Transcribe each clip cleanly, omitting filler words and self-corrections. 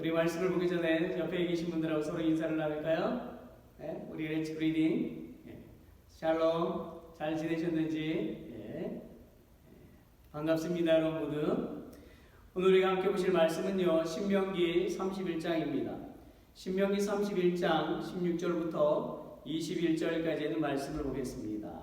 우리 말씀을 보기 전에 옆에 계신 분들하고 서로 인사를 나눌까요? 네? 우리 렛츠 리딩. 샬롬. 잘 지내셨는지? 반갑습니다, 여러분 모두. 오늘 우리가 함께 보실 말씀은요, 신명기 31장입니다. 신명기 31장 16절부터 21절까지의 말씀을 보겠습니다.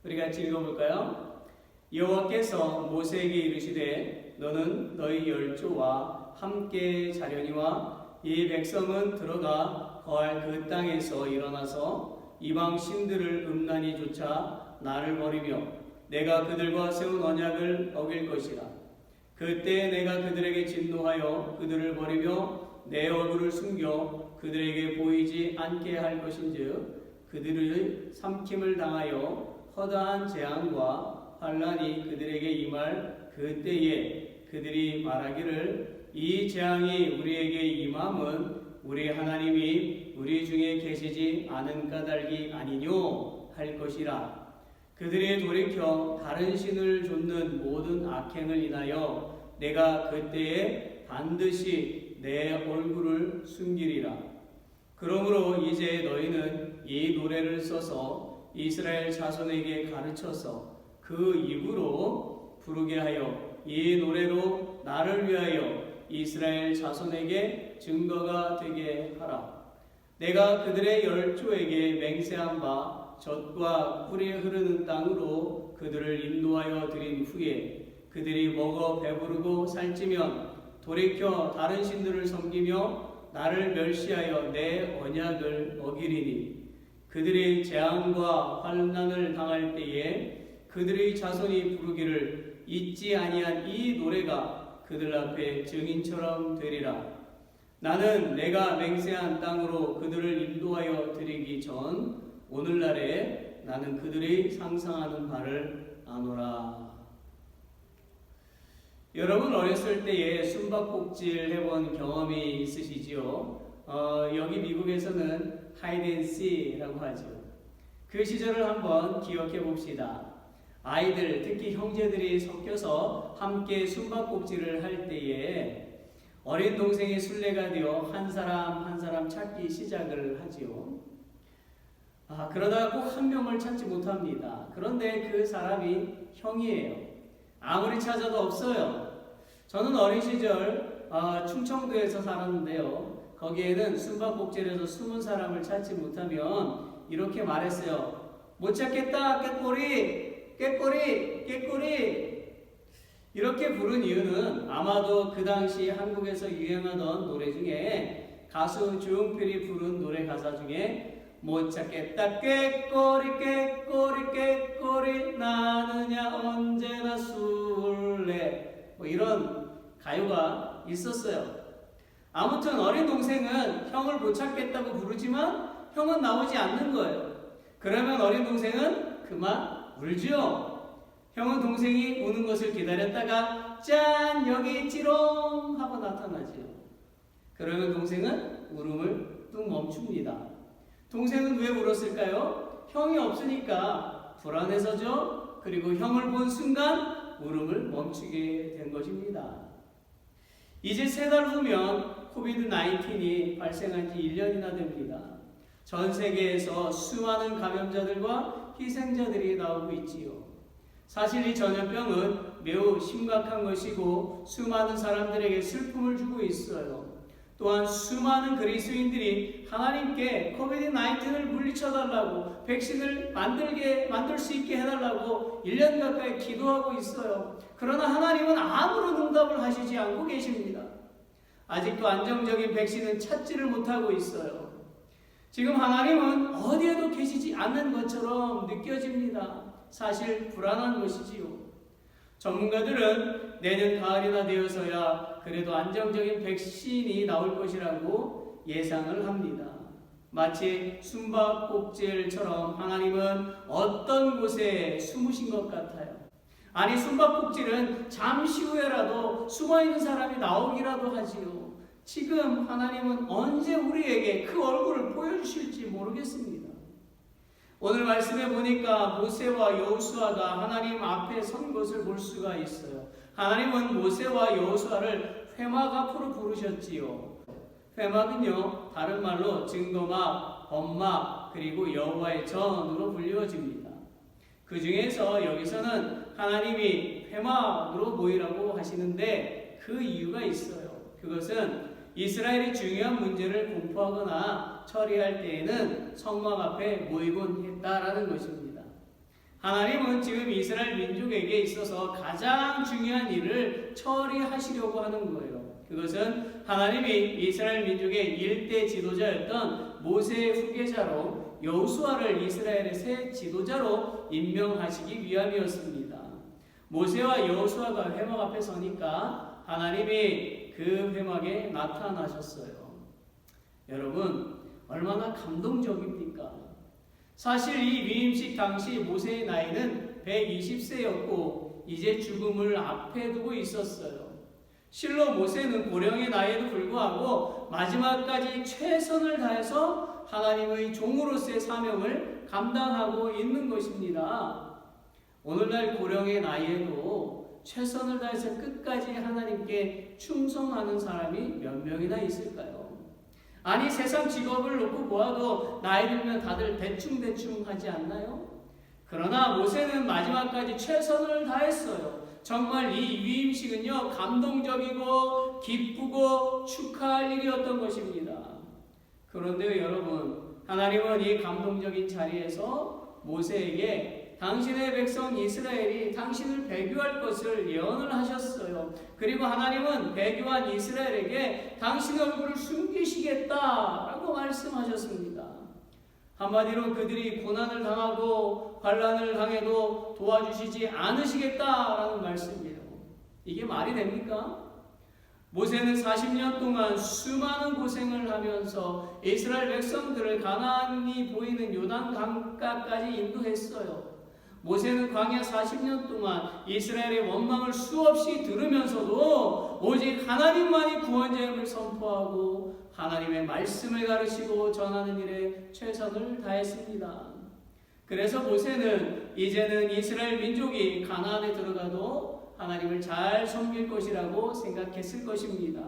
우리 같이 읽어볼까요? 여호와께서 모세에게 이르시되 너는 너희 열조와 함께 자려니와 이 백성은 들어가 거할 그 땅에서 일어나서 이방 신들을 음란히 쫓아 나를 버리며 내가 그들과 세운 언약을 어길 것이라. 그때 내가 그들에게 진노하여 그들을 버리며 내 얼굴을 숨겨 그들에게 보이지 않게 할 것인즉 그들의 삼킴을 당하여 허다한 재앙과 환난이 그들에게 임할 그때에 그들이 말하기를 이 재앙이 우리에게 임함은 우리 하나님이 우리 중에 계시지 않은 까닭이 아니뇨 할 것이라. 그들이 돌이켜 다른 신을 좇는 모든 악행을 인하여 내가 그때에 반드시 내 얼굴을 숨기리라. 그러므로 이제 너희는 이 노래를 써서 이스라엘 자손에게 가르쳐서 그 입으로 부르게 하여 이 노래로 나를 위하여 이스라엘 자손에게 증거가 되게 하라. 내가 그들의 열조에게 맹세한 바 젖과 꿀이 흐르는 땅으로 그들을 인도하여 드린 후에 그들이 먹어 배부르고 살찌면 돌이켜 다른 신들을 섬기며 나를 멸시하여 내 언약을 어기리니 그들이 재앙과 환난을 당할 때에 그들의 자손이 부르기를 잊지 아니한 이 노래가 그들 앞에 증인처럼 되리라. 나는 내가 맹세한 땅으로 그들을 인도하여 드리기 전 오늘날에 나는 그들이 상상하는 바를 아노라. 여러분 어렸을 때에 숨바꼭질 해본 경험이 있으시지요? 여기 미국에서는 하이드앤시라고 하죠. 그 시절을 한번 기억해 봅시다. 아이들, 특히 형제들이 섞여서 함께 숨바꼭질을 할 때에 어린 동생이 술래가 되어 한 사람 한 사람 찾기 시작을 하지요. 그러다가 꼭 한 명을 찾지 못합니다. 그런데 그 사람이 형이에요. 아무리 찾아도 없어요. 저는 어린 시절 충청도에서 살았는데요. 거기에는 숨바꼭질에서 숨은 사람을 찾지 못하면 이렇게 말했어요. 못 찾겠다, 깨꼬리! 깨꼬리! 깨꼬리! 이렇게 부른 이유는 아마도 그 당시 한국에서 유행하던 노래 중에 가수 조용필이 부른 노래 가사 중에 못 찾겠다 깨꼬리 깨꼬리 깨꼬리 나느냐 언제나 술래 뭐 이런 가요가 있었어요. 아무튼 어린 동생은 형을 못 찾겠다고 부르지만 형은 나오지 않는 거예요. 그러면 어린 동생은 그만 울죠. 형은 동생이 우는 것을 기다렸다가 짠 여기 있지롱 하고 나타나죠. 그러면 동생은 울음을 뚝 멈춥니다. 동생은 왜 울었을까요? 형이 없으니까 불안해서죠. 그리고 형을 본 순간 울음을 멈추게 된 것입니다. 이제 3달 후면 코비드-19이 발생한 지 1년이나 됩니다. 전 세계에서 수많은 감염자들과 희생자들이 나오고 있지요. 사실 이 전염병은 매우 심각한 것이고 수많은 사람들에게 슬픔을 주고 있어요. 또한 수많은 그리스도인들이 하나님께 코비드-19을 물리쳐달라고 백신을 만들 수 있게 해달라고 1년 가까이 기도하고 있어요. 그러나 하나님은 아무런 응답을 하시지 않고 계십니다. 아직도 안정적인 백신은 찾지를 못하고 있어요. 지금 하나님은 어디에도 계시지 않는 것처럼 느껴집니다. 사실 불안한 것이지요. 전문가들은 내년 가을이나 되어서야 그래도 안정적인 백신이 나올 것이라고 예상을 합니다. 마치 숨바꼭질처럼 하나님은 어떤 곳에 숨으신 것 같아요. 아니 숨바꼭질은 잠시 후에라도 숨어있는 사람이 나오기라도 하지요. 지금 하나님은 언제 우리에게 그 얼굴을 보여주실지 모르겠습니다. 오늘 말씀에 보니까 모세와 여호수아가 하나님 앞에 선 것을 볼 수가 있어요. 하나님은 모세와 여호수아를 회막 앞으로 부르셨지요. 회막은요, 다른 말로 증거막, 범막, 그리고 여호와의 전으로 불리워집니다. 그 중에서 여기서는 하나님이 회막으로 모이라고 하시는데 그 이유가 있어요. 그것은 이스라엘이 중요한 문제를 공포하거나 처리할 때에는 성막 앞에 모이곤 했다라는 것입니다. 하나님은 지금 이스라엘 민족에게 있어서 가장 중요한 일을 처리하시려고 하는 거예요. 그것은 하나님이 이스라엘 민족의 일대 지도자였던 모세의 후계자로 여호수아를 이스라엘의 새 지도자로 임명하시기 위함이었습니다. 모세와 여호수아가 회막 앞에 서니까 하나님이 그 회막에 나타나셨어요. 여러분, 얼마나 감동적입니까? 사실 이 위임식 당시 모세의 나이는 120세였고 이제 죽음을 앞에 두고 있었어요. 실로 모세는 고령의 나이에도 불구하고 마지막까지 최선을 다해서 하나님의 종으로서의 사명을 감당하고 있는 것입니다. 오늘날 고령의 나이에도 최선을 다해서 끝까지 하나님께 충성하는 사람이 몇 명이나 있을까요? 아니, 세상 직업을 놓고 보아도 나이 들면 다들 대충 하지 않나요? 그러나 모세는 마지막까지 최선을 다했어요. 정말 이 위임식은요, 감동적이고 기쁘고 축하할 일이었던 것입니다. 그런데 여러분, 하나님은 이 감동적인 자리에서 모세에게 당신의 백성 이스라엘이 당신을 배교할 것을 예언을 하셨어요. 그리고 하나님은 배교한 이스라엘에게 당신의 얼굴을 숨기시겠다라고 말씀하셨습니다. 한마디로 그들이 고난을 당하고 환난을 당해도 도와주시지 않으시겠다라는 말씀이에요. 이게 말이 됩니까? 모세는 40년 동안 수많은 고생을 하면서 이스라엘 백성들을 가나안이 보이는 요단 강가까지 인도했어요. 모세는 광야 40년 동안 이스라엘의 원망을 수없이 들으면서도 오직 하나님만이 구원자임을 선포하고 하나님의 말씀을 가르치고 전하는 일에 최선을 다했습니다. 그래서 모세는 이제는 이스라엘 민족이 가나안에 들어가도 하나님을 잘 섬길 것이라고 생각했을 것입니다.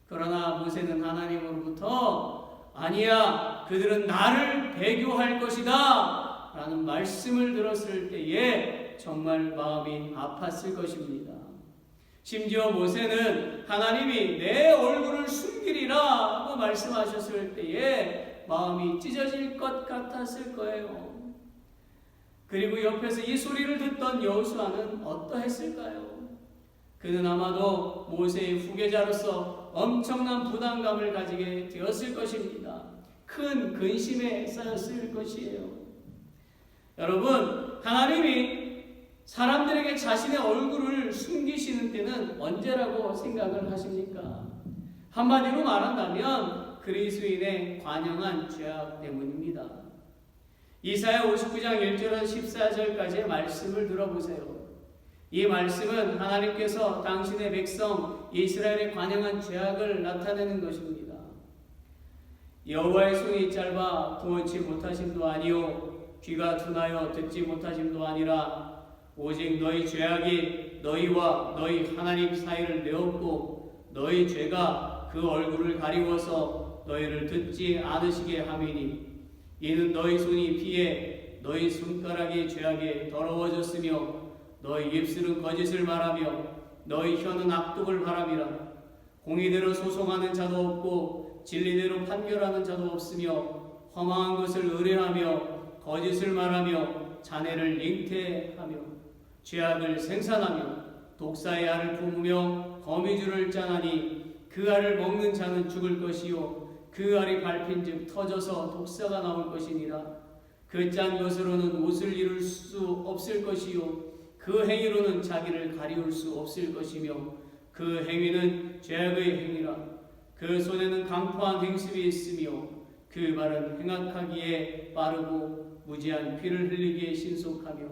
그러나 모세는 하나님으로부터 아니야, 그들은 나를 배교할 것이다 라는 말씀을 들었을 때에 정말 마음이 아팠을 것입니다. 심지어 모세는 하나님이 내 얼굴을 숨기리라 하고 말씀하셨을 때에 마음이 찢어질 것 같았을 거예요. 그리고 옆에서 이 소리를 듣던 여호수아는 어떠했을까요? 그는 아마도 모세의 후계자로서 엄청난 부담감을 가지게 되었을 것입니다. 큰 근심에 쌓였을 것이에요. 여러분, 하나님이 사람들에게 자신의 얼굴을 숨기시는 때는 언제라고 생각을 하십니까? 한마디로 말한다면 그리스도인의 관영한 죄악 때문입니다. 이사야 59장 1절에서 14절까지의 말씀을 들어보세요. 이 말씀은 하나님께서 당신의 백성 이스라엘의 관영한 죄악을 나타내는 것입니다. 여호와의 손이 짧아 구원치 못하심도 아니요 귀가 둔하여 듣지 못하심도 아니라 오직 너희 죄악이 너희와 너희 하나님 사이를 메웠고 너희 죄가 그 얼굴을 가리워서 너희를 듣지 않으시게 함이니 이는 너희 손이 피해 너희 손가락이 죄악에 더러워졌으며 너희 입술은 거짓을 말하며 너희 혀는 악독을 바람이라. 공의대로 소송하는 자도 없고 진리대로 판결하는 자도 없으며 허망한 것을 의뢰하며 거짓을 말하며 자네를 잉태하며 죄악을 생산하며 독사의 알을 품으며 거미줄을 짜나니 그 알을 먹는 자는 죽을 것이요 그 알이 밟힌즉 터져서 독사가 나올 것이니라. 그 짠 것으로는 옷을 이룰 수 없을 것이요 그 행위로는 자기를 가리울 수 없을 것이며 그 행위는 죄악의 행위라. 그 손에는 강포한 행습이 있으며 그 발은 행악하기에 빠르고 무지한 피를 흘리기에 신속하며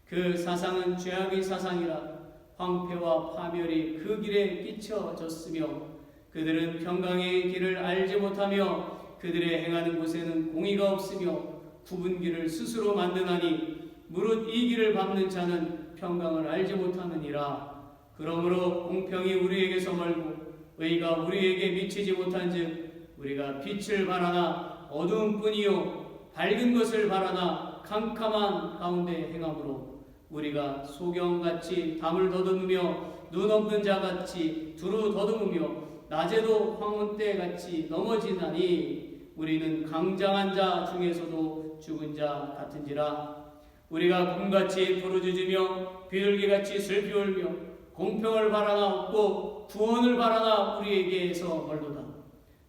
그 사상은 죄악의 사상이라. 황폐와 파멸이 그 길에 끼쳐졌으며 그들은 평강의 길을 알지 못하며 그들의 행하는 곳에는 공의가 없으며 굽은 길을 스스로 만드나니 무릇 이 길을 밟는 자는 평강을 알지 못하느니라. 그러므로 공평이 우리에게서 멀고 의가 우리에게 미치지 못한즉 우리가 빛을 바라나 어두운 뿐이요 밝은 것을 바라나 캄캄한 가운데 행함으로 우리가 소경같이 담을 더듬으며 눈 없는 자같이 두루 더듬으며 낮에도 황혼때같이 넘어지나니 우리는 강장한 자 중에서도 죽은 자 같은지라. 우리가 곰같이 부르짖으며 비둘기같이 슬피 울며 공평을 바라나 없고 구원을 바라나 우리에게서 멀도다.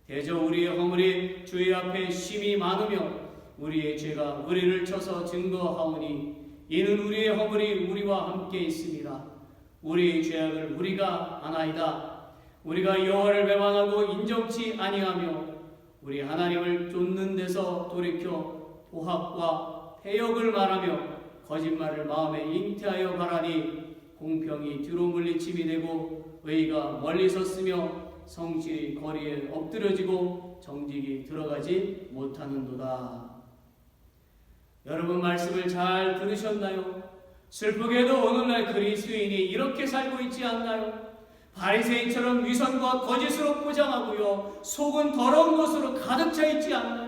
대저 우리의 허물이 주의 앞에 심히 많으며 우리의 죄가 우리를 쳐서 증거하오니 이는 우리의 허물이 우리와 함께 있음이라. 우리의 죄악을 우리가 아나이다. 우리가 여호와를 배반하고 인정치 아니하며 우리 하나님을 쫓는 데서 돌이켜 도학과 패역을 말하며 거짓말을 마음에 잉태하여 바라니 공평이 뒤로 물리침이 되고 의가 멀리 섰으며 성실이 거리에 엎드려지고 정직이 들어가지 못하는도다. 여러분 말씀을 잘 들으셨나요? 슬프게도 오늘날 그리스도인이 이렇게 살고 있지 않나요? 바리새인처럼 위선과 거짓으로 포장하고요, 속은 더러운 것으로 가득 차 있지 않나요?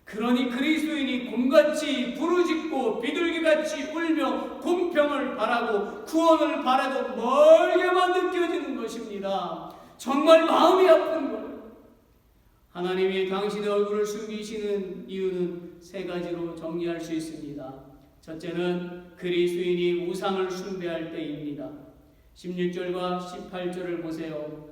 그러니 그리스도인이 곰같이 부르짖고 비둘기같이 울며 공평을 바라고 구원을 바라도 멀게만 느껴지는 것입니다. 정말 마음이 아픈 거예요. 하나님이 당신의 얼굴을 숨기시는 이유는 세 가지로 정리할 수 있습니다. 첫째는 그리스도인이 우상을 숭배할 때입니다. 16절과 18절을 보세요.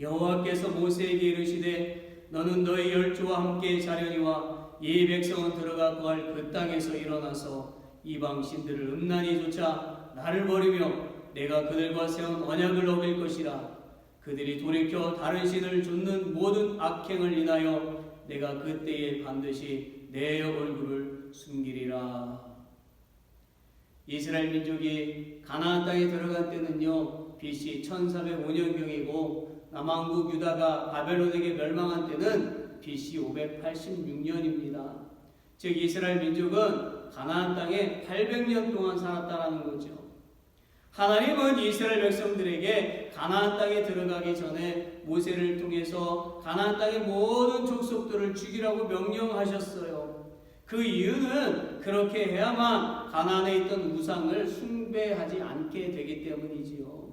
여호와께서 모세에게 이르시되 너는 너희 열조와 함께 자려니와 이 백성은 들어가 거할 그 땅에서 일어나서 이방 신들을 음란히 쫓아 나를 버리며 내가 그들과 세운 언약을 어길 것이라. 그들이 돌이켜 다른 신을 좇는 모든 악행을 인하여 내가 그때에 반드시 내 얼굴을 숨기리라. 이스라엘 민족이 가나안 땅에 들어간 때는요, BC 1405년경이고 남왕국 유다가 바벨론에게 멸망한 때는 BC 586년입니다. 즉 이스라엘 민족은 가나안 땅에 800년 동안 살았다라는 거죠. 하나님은 이스라엘 백성들에게 가나안 땅에 들어가기 전에 모세를 통해서 가나안 땅의 모든 족속들을 죽이라고 명령하셨어요. 그 이유는 그렇게 해야만 가나안에 있던 우상을 숭배하지 않게 되기 때문이지요.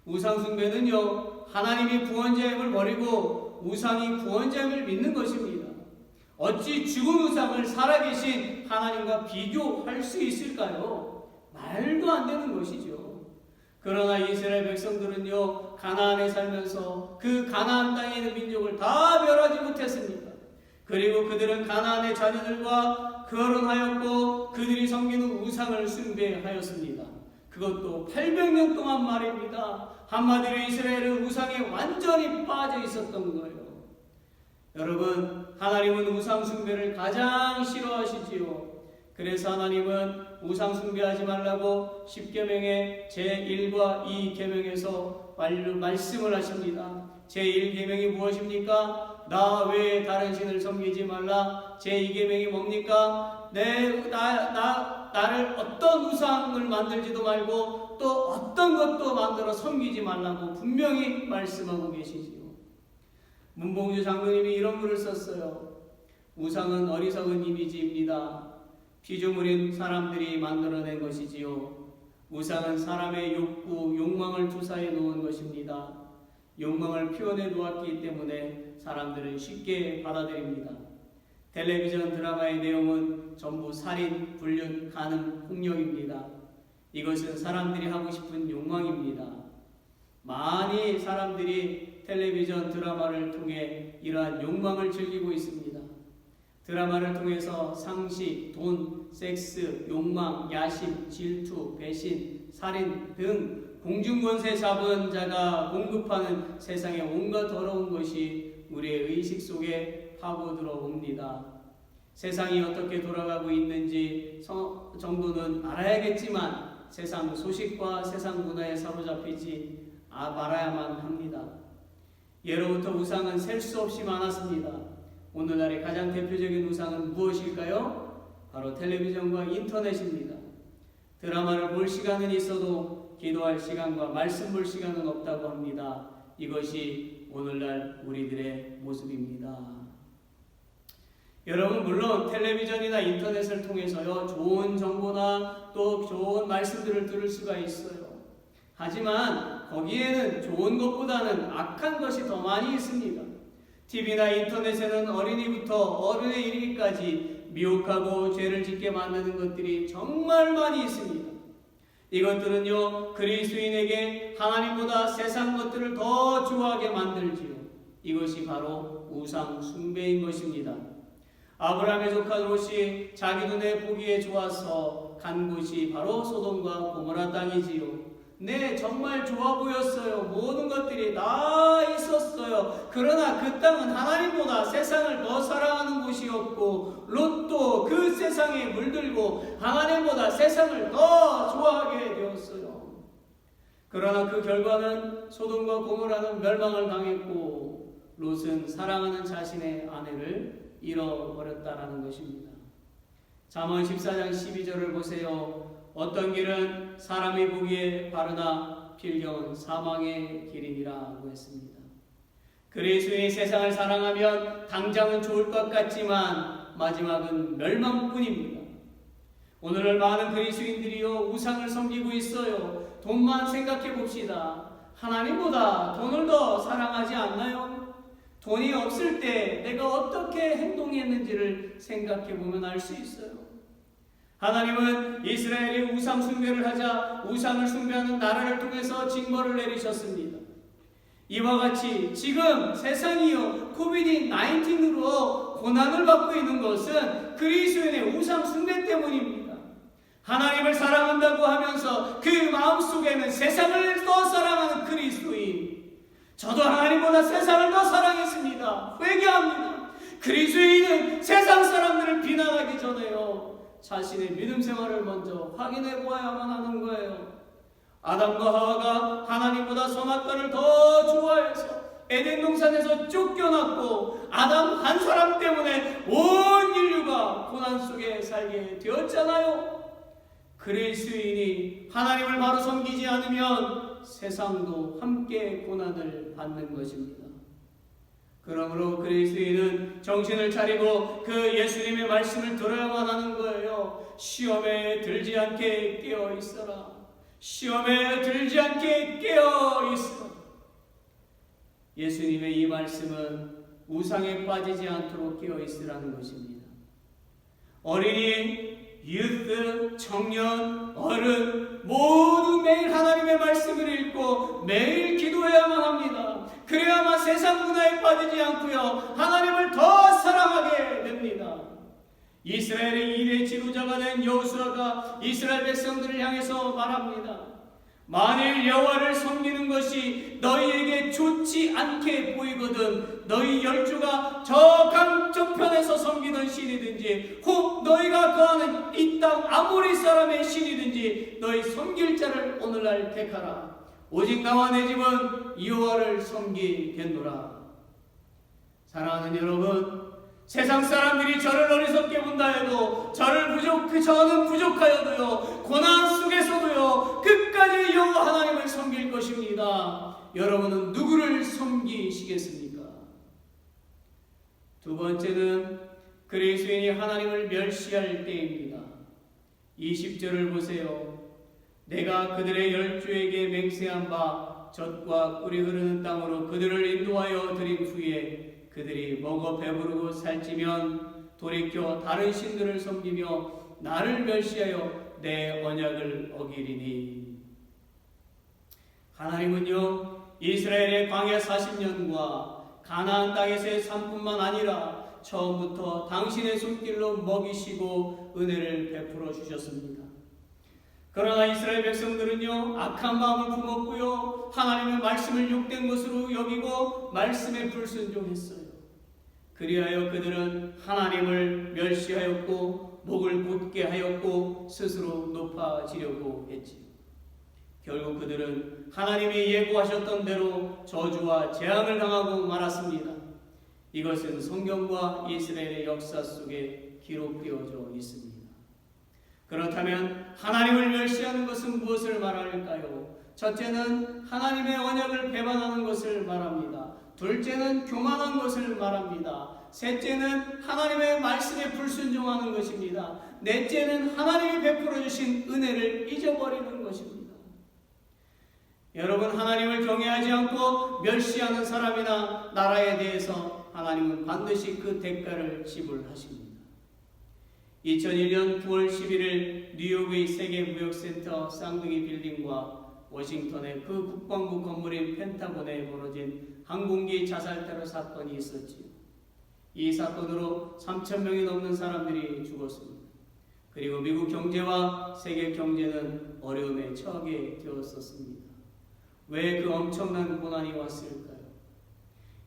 우상 숭배는요, 하나님이 구원자임을 버리고 우상이 구원자임을 믿는 것입니다. 어찌 죽은 우상을 살아계신 하나님과 비교할 수 있을까요? 말도 안 되는 것이죠. 그러나 이스라엘 백성들은요, 가나안에 살면서 그 가나안 땅에 있는 민족을 다 멸하지 못했습니다. 그리고 그들은 가나안의 자녀들과 결혼하였고 그들이 섬기는 우상을 숭배하였습니다. 그것도 800년 동안 말입니다. 한마디로 이스라엘은 우상에 완전히 빠져 있었던 거예요. 여러분, 하나님은 우상 숭배를 가장 싫어하시지요. 그래서 하나님은 우상 숭배하지 말라고 10계명의 제1과 2계명에서 말씀을 하십니다. 제1계명이 무엇입니까? 나 외에 다른 신을 섬기지 말라. 제2계명이 뭡니까? 나를 어떤 우상을 만들지도 말고 또 어떤 것도 만들어 섬기지 말라고 분명히 말씀하고 계시지요. 문봉주 장로님이 이런 글을 썼어요. 우상은 어리석은 이미지입니다. 피조물인 사람들이 만들어낸 것이지요. 우상은 사람의 욕구, 욕망을 투사해 놓은 것입니다. 욕망을 표현해 놓았기 때문에 사람들은 쉽게 받아들입니다. 텔레비전 드라마의 내용은 전부 살인, 불륜, 간음, 폭력입니다. 이것은 사람들이 하고 싶은 욕망입니다. 많이 사람들이 텔레비전 드라마를 통해 이러한 욕망을 즐기고 있습니다. 드라마를 통해서 상식, 돈, 섹스, 욕망, 야심, 질투, 배신, 살인 등 공중권세 잡은 자가 공급하는 세상의 온갖 더러운 것이 우리의 의식 속에 파고들어옵니다. 세상이 어떻게 돌아가고 있는지 정도는 알아야겠지만 세상 소식과 세상 문화에 사로잡히지 말아야만 합니다. 예로부터 우상은 셀 수 없이 많았습니다. 오늘날의 가장 대표적인 우상은 무엇일까요? 바로 텔레비전과 인터넷입니다. 드라마를 볼 시간은 있어도 기도할 시간과 말씀 볼 시간은 없다고 합니다. 이것이 오늘날 우리들의 모습입니다. 여러분, 물론 텔레비전이나 인터넷을 통해서요, 좋은 정보나 또 좋은 말씀들을 들을 수가 있어요. 하지만 거기에는 좋은 것보다는 악한 것이 더 많이 있습니다. TV나 인터넷에는 어린이부터 어른에 이르기까지 미혹하고 죄를 짓게 만드는 것들이 정말 많이 있습니다. 이것들은요, 그리스도인에게 하나님보다 세상 것들을 더 좋아하게 만들지요. 이것이 바로 우상 숭배인 것입니다. 아브라함의 조카 롯이 자기 눈에 보기에 좋아서 간 곳이 바로 소돔과 고모라 땅이지요. 네, 정말 좋아 보였어요. 모든 것들이 다 있었어요. 그러나 그 땅은 하나님보다 세상을 더 사랑하는 곳이었고, 롯도 그 세상에 물들고 하나님보다 세상을 더 좋아하게 되었어요. 그러나 그 결과는 소돔과 고모라는 멸망을 당했고, 롯은 사랑하는 자신의 아내를 잃어버렸다라는 것입니다. 잠언 14장 12절을 보세요. 어떤 길은 사람이 보기에 바르나 필경은 사망의 길이니라고 했습니다. 그리스도인이 세상을 사랑하면 당장은 좋을 것 같지만 마지막은 멸망뿐입니다. 오늘날 많은 그리스도인들이요, 우상을 섬기고 있어요. 돈만 생각해 봅시다. 하나님보다 돈을 더 사랑하지 않나요? 돈이 없을 때 내가 어떻게 행동했는지를 생각해 보면 알 수 있어요. 하나님은 이스라엘이 우상 숭배를 하자 우상을 숭배하는 나라를 통해서 징벌을 내리셨습니다. 이와 같이 지금 세상이요, 코비드-19으로 고난을 받고 있는 것은 그리스도인의 우상 숭배 때문입니다. 하나님을 사랑한다고 하면서 그 마음속에는 세상을 더 사랑하는 그리스도인, 저도 하나님보다 세상을 더 사랑했습니다. 회개합니다. 그리스도인은 세상 사람들을 비난하기 전에요, 자신의 믿음 생활을 먼저 확인해 보아야만 하는 거예요. 아담과 하와가 하나님보다 선악과를 더 좋아해서 에덴 동산에서 쫓겨났고, 아담 한 사람 때문에 온 인류가 고난 속에 살게 되었잖아요. 그리스도인이 하나님을 바로 섬기지 않으면 세상도 함께 고난을 받는 것입니다. 그러므로 그리스도인은 정신을 차리고 그 예수님의 말씀을 들어야만 하는 거예요. 시험에 들지 않게 깨어 있어라. 시험에 들지 않게 깨어 있어라. 예수님의 이 말씀은 우상에 빠지지 않도록 깨어 있으라는 것입니다. 어린이, 유스, 청년, 어른 모두 매일 하나님의 말씀을 읽고 매일 기도해야만 합니다. 그래야만 세상 문화에 빠지지 않고요, 하나님을 더 사랑하게 됩니다. 이스라엘의 2대 지도자가 된 여호수아가 이스라엘 백성들을 향해서 말합니다. 만일 여호와를 섬기는 것이 너희에게 좋지 않게 보이거든 너희 열조가 저 강저편에서 섬기는 신이든지 혹 너희가 거하는 이 땅 아모리 사람의 신이든지 너희 섬길 자를 오늘날 택하라. 오직 나와 내 집은 여호와를 섬기겠노라. 사랑하는 여러분, 세상 사람들이 저를 어리석게 본다 해도 저는 부족하여도요, 고난 속에서도요, 끝까지 여호와 하나님을 섬길 것입니다. 여러분은 누구를 섬기시겠습니까? 두 번째는 그리스도인이 하나님을 멸시할 때입니다. 20절을 보세요. 내가 그들의 열조에게 맹세한 바 젖과 꿀이 흐르는 땅으로 그들을 인도하여 드린 후에 그들이 먹어 배부르고 살찌면 돌이켜 다른 신들을 섬기며 나를 멸시하여 내 언약을 어기리니. 하나님은요, 이스라엘의 광야 40년과 가나안 땅에서의 삶뿐만 아니라 처음부터 당신의 손길로 먹이시고 은혜를 베풀어 주셨습니다. 그러나 이스라엘 백성들은요, 악한 마음을 품었고요, 하나님의 말씀을 욕된 것으로 여기고 말씀에 불순종했어요. 그리하여 그들은 하나님을 멸시하였고 목을 곧게 하였고 스스로 높아지려고 했지요. 결국 그들은 하나님이 예고하셨던 대로 저주와 재앙을 당하고 말았습니다. 이것은 성경과 이스라엘의 역사 속에 기록되어져 있습니다. 그렇다면 하나님을 멸시하는 것은 무엇을 말할까요? 첫째는 하나님의 언약을 배반하는 것을 말합니다. 둘째는 교만한 것을 말합니다. 셋째는 하나님의 말씀에 불순종하는 것입니다. 넷째는 하나님이 베풀어 주신 은혜를 잊어버리는 것입니다. 여러분, 하나님을 경외하지 않고 멸시하는 사람이나 나라에 대해서 하나님은 반드시 그 대가를 지불하십니다. 2001년 9월 11일 뉴욕의 세계무역센터 쌍둥이 빌딩과 워싱턴의 그 국방부 건물인 펜타곤에 벌어진 항공기 자살 테러 사건이 있었지요. 이 사건으로 3,000명이 넘는 사람들이 죽었습니다. 그리고 미국 경제와 세계 경제는 어려움에 처하게 되었었습니다. 왜 그 엄청난 고난이 왔을까요?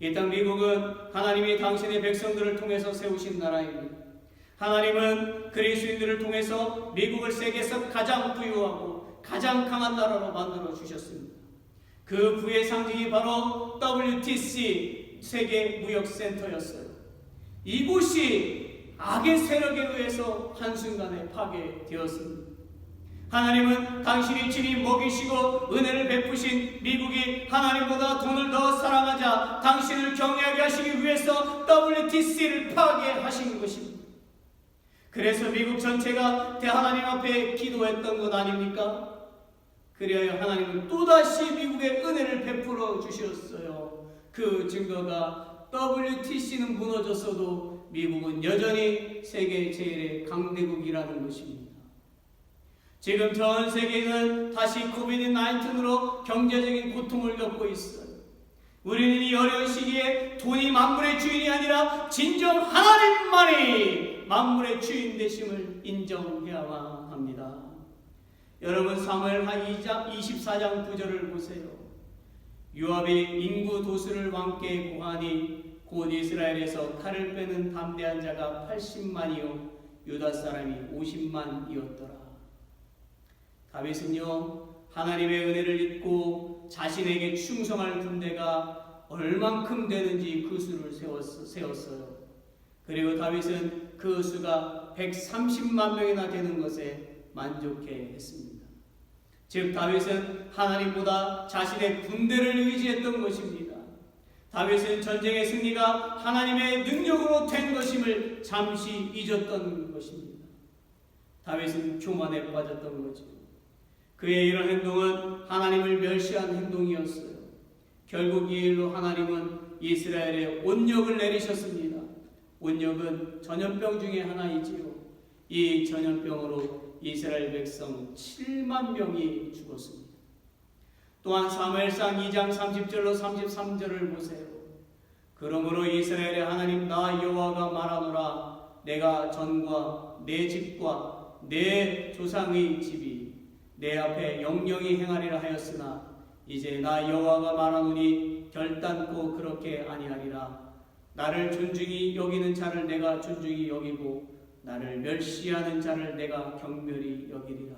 일단 미국은 하나님이 당신의 백성들을 통해서 세우신 나라입니다. 하나님은 그리스도인들을 통해서 미국을 세계에서 가장 부유하고 가장 강한 나라로 만들어 주셨습니다. 그 부의 상징이 바로 WTC 세계무역센터였어요. 이곳이 악의 세력에 의해서 한순간에 파괴되었습니다. 하나님은 당신이 친히 먹이시고 은혜를 베푸신 미국이 하나님보다 돈을 더 사랑하자 당신을 경외하게 하시기 위해서 WTC를 파괴하신 것입니다. 그래서 미국 전체가 대하나님 앞에 기도했던 것 아닙니까? 그래야 하나님은 또다시 미국의 은혜를 베풀어 주셨어요. 그 증거가 WTC는 무너졌어도 미국은 여전히 세계 제일의 강대국이라는 것입니다. 지금 전 세계는 다시 코비드-19으로 경제적인 고통을 겪고 있어요. 우리는 이 어려운 시기에 돈이 만물의 주인이 아니라 진정 하나님만이 만물의 주인 되심을 인정해야만 합니다. 여러분, 사무엘하 24장 9절을 보세요. 요압이 인구 도수를 왕께 고하니 곧 이스라엘에서 칼을 빼는 담대한 자가 80만이요 유다 사람이 50만이었더라. 다윗은요, 하나님의 은혜를 잊고 자신에게 충성할 군대가 얼만큼 되는지 그 수를 세웠어요. 그리고 다윗은 그 수가 130만 명이나 되는 것에 만족해 했습니다. 즉 다윗은 하나님보다 자신의 군대를 의지했던 것입니다. 다윗은 전쟁의 승리가 하나님의 능력으로 된 것임을 잠시 잊었던 것입니다. 다윗은 교만에 빠졌던 거죠. 그의 이런 행동은 하나님을 멸시한 행동이었어요. 결국 이 일로 하나님은 이스라엘에 온역을 내리셨습니다. 온역은 전염병 중에 하나이지요. 이 전염병으로 이스라엘 백성 7만 명이 죽었습니다. 또한 사무엘상 2장 30절로 33절을 보세요. 그러므로 이스라엘의 하나님 나 여호와가 말하노라. 내가 전과 내 집과 내 조상의 집이 내 앞에 영영히 행하리라 하였으나 이제 나 여호와가 말하노니 결단코 그렇게 아니하리라. 나를 존중히 여기는 자를 내가 존중히 여기고 나를 멸시하는 자를 내가 경멸히 여기리라.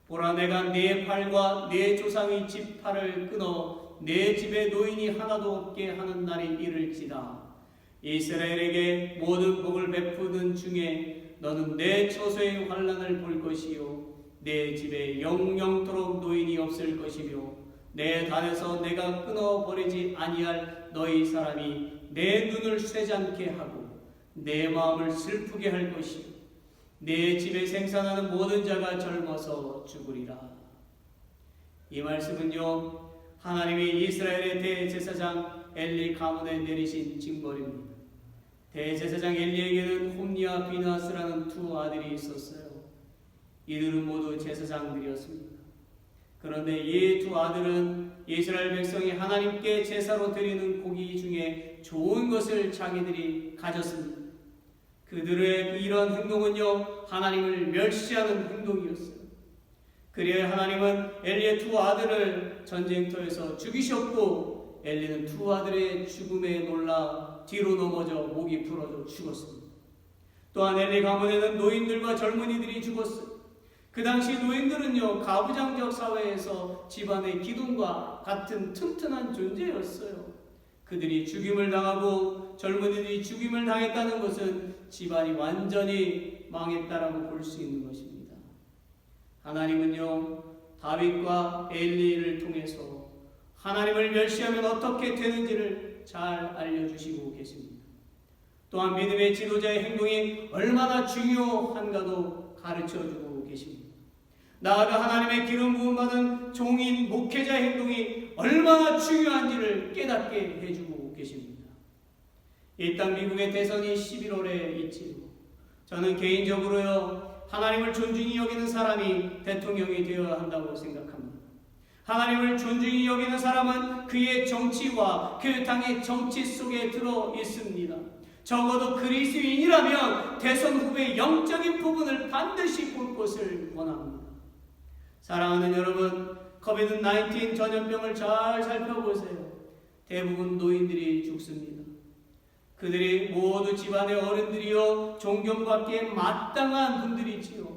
보라, 내가 네 팔과 네 조상의 집 팔을 끊어 네 집에 노인이 하나도 없게 하는 날이 이를지라. 이스라엘에게 모든 복을 베푸는 중에 너는 내 처소의 환난을 볼 것이요 내 집에 영영토록 노인이 없을 것이며 내 단에서 내가 끊어버리지 아니할 너희 사람이 내 눈을 쇠잔케 하고 내 마음을 슬프게 할 것이요 내 집에 생산하는 모든 자가 젊어서 죽으리라. 이 말씀은요, 하나님이 이스라엘의 대제사장 엘리 가문에 내리신 징벌입니다. 대제사장 엘리에게는 홈니와 비나스라는 두 아들이 있었어요. 이들은 모두 제사장들이었습니다. 그런데 이 두 아들은 이스라엘 백성이 하나님께 제사로 드리는 고기 중에 좋은 것을 자기들이 가졌습니다. 그들의 이런 행동은요, 하나님을 멸시하는 행동이었어요. 그래야 하나님은 엘리의 두 아들을 전쟁터에서 죽이셨고 엘리는 두 아들의 죽음에 놀라 뒤로 넘어져 목이 부러져 죽었습니다. 또한 엘리 가문에는 노인들과 젊은이들이 죽었어요. 그 당시 노인들은요, 가부장적 사회에서 집안의 기둥과 같은 튼튼한 존재였어요. 그들이 죽임을 당하고 젊은이들이 죽임을 당했다는 것은 집안이 완전히 망했다라고 볼 수 있는 것입니다. 하나님은요, 다윗과 엘리를 통해서 하나님을 멸시하면 어떻게 되는지를 잘 알려주시고 계십니다. 또한 믿음의 지도자의 행동이 얼마나 중요한가도 가르쳐주고 계십니다. 나아가 하나님의 기름 부음 받은 종인 목회자의 행동이 얼마나 중요한지를 깨닫게 해주고 계십니다. 일단 미국의 대선이 11월에 있지요. 저는 개인적으로요, 하나님을 존중히 여기는 사람이 대통령이 되어야 한다고 생각합니다. 하나님을 존중히 여기는 사람은 그의 정치와 그 당의 정치 속에 들어 있습니다. 적어도 그리스도인이라면 대선 후보의 영적인 부분을 반드시 볼 것을 원합니다. 사랑하는 여러분, 코비드-19 전염병을 잘 살펴보세요. 대부분 노인들이 죽습니다. 그들이 모두 집안의 어른들이요 존경받기에 마땅한 분들이지요.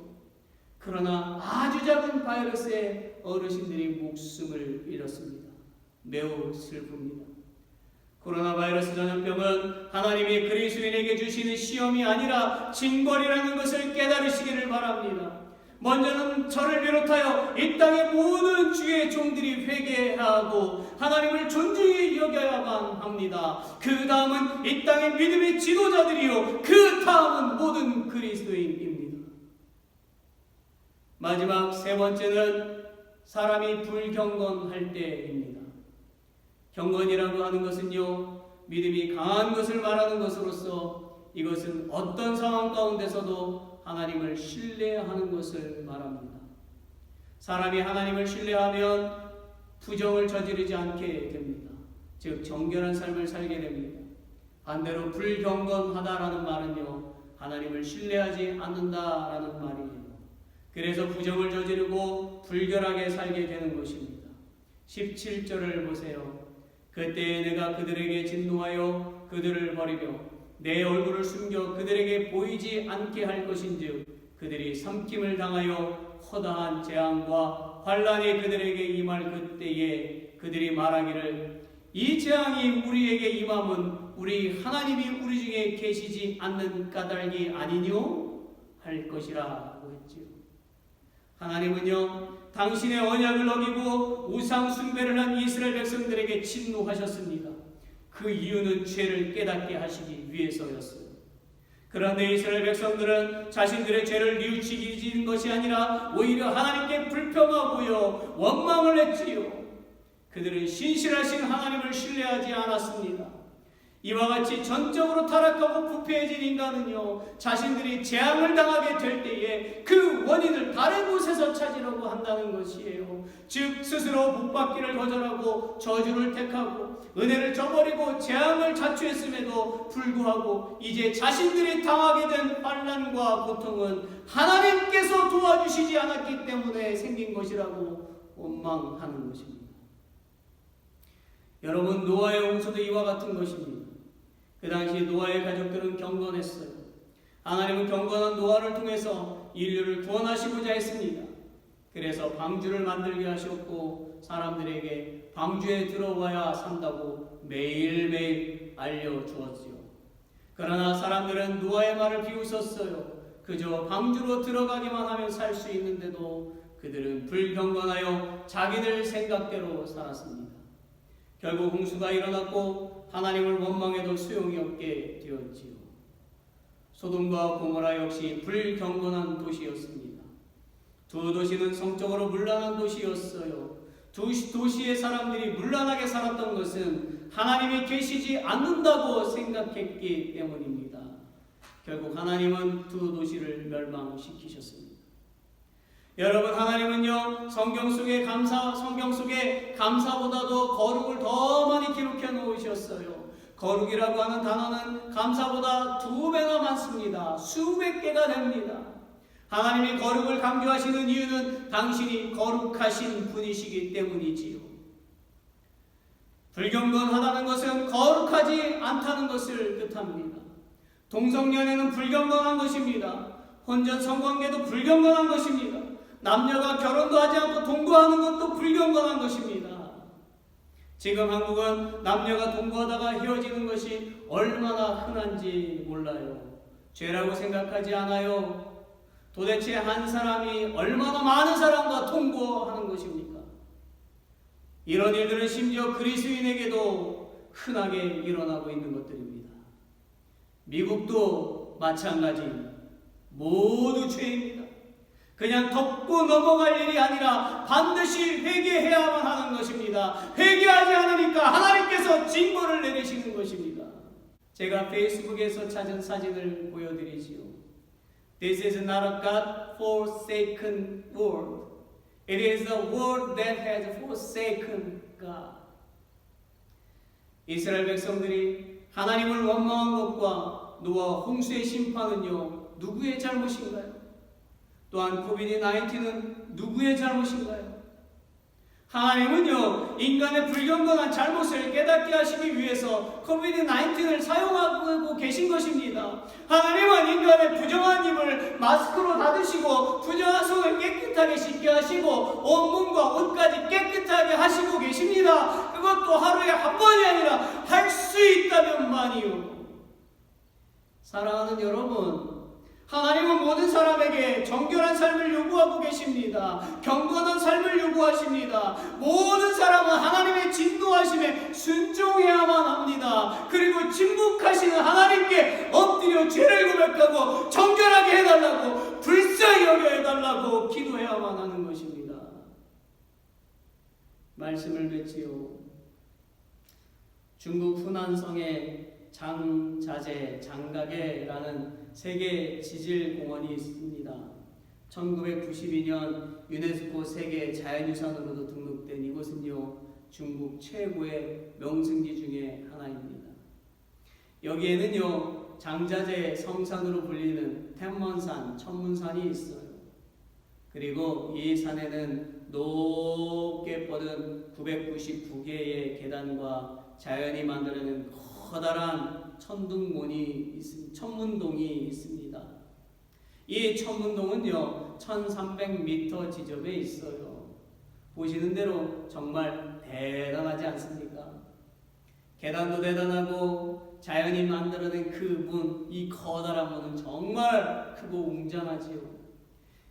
그러나 아주 작은 바이러스에 어르신들이 목숨을 잃었습니다. 매우 슬픕니다. 코로나 바이러스 전염병은 하나님이 그리스도인에게 주시는 시험이 아니라 징벌이라는 것을 깨달으시기를 바랍니다. 먼저는 저를 비롯하여 이 땅의 모든 주의 종들이 회개하고 하나님을 존중히 여겨야만 합니다. 그 다음은 이 땅의 믿음의 지도자들이요, 그 다음은 모든 그리스도인입니다. 마지막 세 번째는 사람이 불경건할 때입니다. 경건이라고 하는 것은요, 믿음이 강한 것을 말하는 것으로서 이것은 어떤 상황 가운데서도 하나님을 신뢰하는 것을 말합니다. 사람이 하나님을 신뢰하면 부정을 저지르지 않게 됩니다. 즉 정결한 삶을 살게 됩니다. 반대로 불경건하다라는 말은요, 하나님을 신뢰하지 않는다라는 말이에요. 그래서 부정을 저지르고 불결하게 살게 되는 것입니다. 17절을 보세요. 그때에 내가 그들에게 진노하여 그들을 버리며 내 얼굴을 숨겨 그들에게 보이지 않게 할 것인즉 그들이 삼킴을 당하여 허다한 재앙과 환란이 그들에게 임할 그때에 그들이 말하기를 이 재앙이 우리에게 임함은 우리 하나님이 우리 중에 계시지 않는 까닭이 아니뇨 할 것이라고 했지요. 하나님은요, 당신의 언약을 어기고 우상 숭배를 한 이스라엘 백성들에게 진노하셨습니다. 그 이유는 죄를 깨닫게 하시기 위해서였어요. 그런데 이스라엘 백성들은 자신들의 죄를 뉘우치기 것이 아니라 오히려 하나님께 불평하고요, 원망을 했지요. 그들은 신실하신 하나님을 신뢰하지 않았습니다. 이와 같이 전적으로 타락하고 부패해진 인간은요, 자신들이 재앙을 당하게 될 때에 그 원인을 다른 곳에서 찾으려고 한다는 것이에요. 즉 스스로 복받기를 거절하고 저주를 택하고 은혜를 저버리고 재앙을 자초했음에도 불구하고 이제 자신들이 당하게 된 환난과 고통은 하나님께서 도와주시지 않았기 때문에 생긴 것이라고 원망하는 것입니다. 여러분, 노아의 홍수도 이와 같은 것입니다. 그 당시 노아의 가족들은 경건했어요. 하나님은 경건한 노아를 통해서 인류를 구원하시고자 했습니다. 그래서 방주를 만들게 하셨고 사람들에게 방주에 들어와야 산다고 매일매일 알려주었지요. 그러나 사람들은 노아의 말을 비웃었어요. 그저 방주로 들어가기만 하면 살 수 있는데도 그들은 불경건하여 자기들 생각대로 살았습니다. 결국 홍수가 일어났고 하나님을 원망해도 소용이 없게 되었지요. 소돔과 고모라 역시 불경건한 도시였습니다. 두 도시는 성적으로 문란한 도시였어요. 두 도시의 사람들이 문란하게 살았던 것은 하나님이 계시지 않는다고 생각했기 때문입니다. 결국 하나님은 두 도시를 멸망시키셨습니다. 여러분, 하나님은요, 성경 속에 감사보다도 거룩을 더 많이 기록해 놓으셨어요. 거룩이라고 하는 단어는 감사보다 2배나 많습니다. 수백 개가 됩니다. 하나님이 거룩을 강조하시는 이유는 당신이 거룩하신 분이시기 때문이지요. 불경건하다는 것은 거룩하지 않다는 것을 뜻합니다. 동성연애는 불경건한 것입니다. 혼전 성관계도 불경건한 것입니다. 남녀가 결혼도 하지 않고 동거하는 것도 불경건한 것입니다. 지금 한국은 남녀가 동거하다가 헤어지는 것이 얼마나 흔한지 몰라요. 죄라고 생각하지 않아요. 도대체 한 사람이 얼마나 많은 사람과 통고하는 것입니까? 이런 일들은 심지어 그리스도인에게도 흔하게 일어나고 있는 것들입니다. 미국도 마찬가지입니다. 모두 죄입니다. 그냥 덮고 넘어갈 일이 아니라 반드시 회개해야만 하는 것입니다. 회개하지 않으니까 하나님께서 징벌을 내리시는 것입니다. 제가 페이스북에서 찾은 사진을 보여드리지요. This is not a God-forsaken world. It is a world that has forsaken God. 이스라엘 백성들이 하나님을 원망한 것과 노아 홍수의 심판은요, 누구의 잘못인가요? 또한 코비드-19는 누구의 잘못인가요? 하나님은요, 인간의 불경건한 잘못을 깨닫게 하시기 위해서 코비드-19을 사용하고 계신 것입니다. 하나님은 인간의 부정한 입을 마스크로 닫으시고 부정한 손을 깨끗하게 씻게 하시고 온몸과 옷까지 깨끗하게 하시고 계십니다. 그것도 하루에 한 번이 아니라 할 수 있다면만이요. 사랑하는 여러분, 하나님은 모든 사람에게 정결한 삶을 요구하고 계십니다. 경건한 삶을 요구하십니다. 모든 사람은 하나님의 진노하심에 순종해야만 합니다. 그리고 침묵하시는 하나님께 엎드려 죄를 고백하고 정결하게 해달라고, 불쌍히 여겨 해달라고 기도해야만 하는 것입니다. 말씀을 맺지요. 중국 후난성의 장자제 세계 지질공원이 있습니다. 1992년 유네스코 세계 자연유산으로도 등록된 이곳은요, 중국 최고의 명승지 중에 하나입니다. 여기에는요, 장자제 성산으로 불리는天门山, 천문산이 있어요. 그리고 이 산에는 높게 뻗은 999개의 계단과 자연이 만들어낸 커다란 천문동이 있습니다. 이 천문동은요, 1300m 지점에 있어요. 보시는 대로 정말 대단하지 않습니까? 계단도 대단하고 자연이 만들어낸 그 문, 이 커다란 문은 정말 크고 웅장하지요.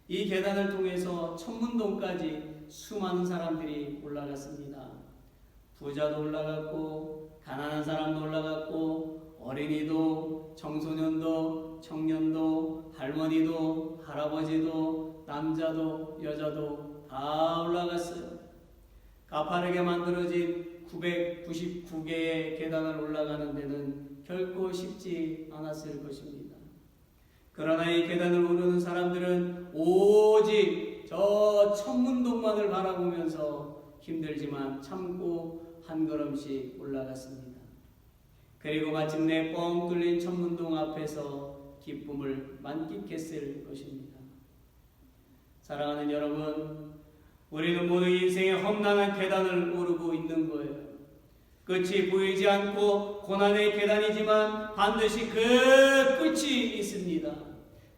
이 계단을 통해서 천문동까지 수많은 사람들이 올라갔습니다. 부자도 올라갔고 가난한 사람도 올라갔고 어린이도 청소년도 청년도 할머니도 할아버지도 남자도 여자도 다 올라갔어요. 가파르게 만들어진 999개의 계단을 올라가는 데는 결코 쉽지 않았을 것입니다. 그러나 이 계단을 오르는 사람들은 오직 저 천문동만을 바라보면서 힘들지만 참고 한 걸음씩 올라갔습니다. 그리고 마침내 뻥 뚫린 천문동 앞에서 기쁨을 만끽했을 것입니다. 사랑하는 여러분, 우리는 모두 인생의 험난한 계단을 오르고 있는 거예요. 끝이 보이지 않고 고난의 계단이지만 반드시 그 끝이 있습니다.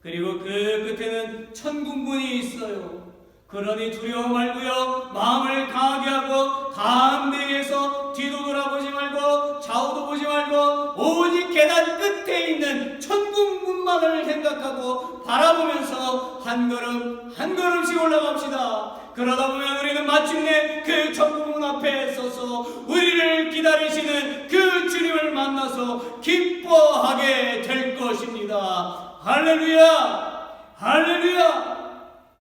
그리고 그 끝에는 천국문이 있어요. 그러니 두려워 말고요, 마음을 강하게 하고 담대해서 뒤도 돌아보지 말고 좌우도 보지 말고 오직 계단 끝에 있는 천국문만을 생각하고 바라보면서 한 걸음 한 걸음씩 올라갑시다. 그러다 보면 우리는 마침내 그 천국문 앞에 서서 우리를 기다리시는 그 주님을 만나서 기뻐하게 될 것입니다. 할렐루야! 할렐루야!